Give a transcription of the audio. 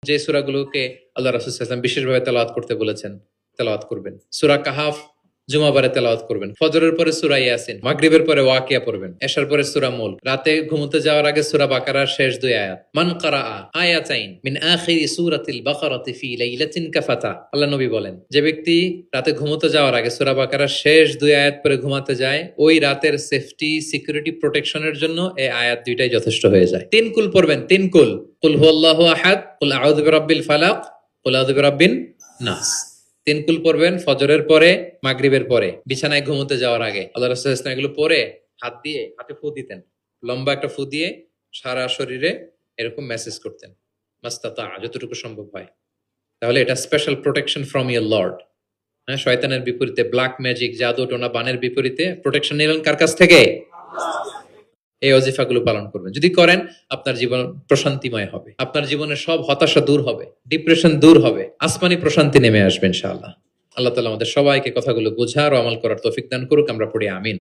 যে সূরাগুলোকে আল্লাহ রাসূল সাল্লাল্লাহু আলাইহি ওয়াসাল্লাম বিশেষভাবে তেলাওয়াত করতে বলেছেন, তেলাওয়াত করবেন। সূরা কাহাফ জুমাবারে তেলাওয়াত করবেন। ফজরের পরে সূরা ইয়াসিন, মাগরিবের পরে ওয়াকিয়া পড়বেন, এশার পরে সূরা মুলক, রাতে ঘুমোতে যাওয়ার আগে সূরা বাকারার শেষ 2 আয়াত। মান কারাআ আয়াতাইন মিন আখিরি সূরাতিল বাকারাতি ফি লাইলাতিন কাফাতা। আল্লাহ নবী বলেন, যে ব্যক্তি রাতে ঘুমোতে যাওয়ার আগে সূরা বাকারার শেষ 2 আয়াত পরে ঘুমাতে যায়, ওই রাতের সেফটি সিকিউরিটি প্রোটেকশনের জন্য এই আয়াত দুইটাই যথেষ্ট হয়ে যায়। 3 কুল পড়বেন, 3 কুল। কুল হুয়াল্লাহু আহাদ, কুল আউযু বিরাব্বিল ফালাক, কুল আউযু বিরাব্বিন নাস। 3 কুল পড়বেন ফজরের পরে, মাগরিবের পরে, বিছানায় ঘুমোতে যাওয়ার আগে। আল্লাহ রাসূল সাল্লাল্লাহু আলাইহি ওয়াসাল্লাম এগুলো পরে হাত দিয়ে হাতে ফু দিতেন, লম্বা একটা ফু দিয়ে সারা শরীরে এরকম মেসেজ করতেন, মাস্তাতা, যতটুকু সম্ভব হয়। তাহলে এটা special protection from your Lord. হ্যাঁ, শয়তানের বিপরীতে, ব্ল্যাক ম্যাজিক, জাদু টোনা বানের বিপরীতে প্রোটেকশন নিলেন কার কাছ থেকে? এই ওজিফাগুলো পালন করবেন। যদি করেন, আপনার জীবন প্রশান্তিময় হবে, আপনার জীবনের সব হতাশা দূর হবে, ডিপ্রেশন দূর হবে, আসমানি প্রশান্তি নেমে আসবে ইনশাআল্লাহ। আল্লাহ তাআলা আমাদের সবাইকে কথাগুলো বোঝার ও আমল করার তৌফিক দান করুক। আমরা পড়ি আমিন।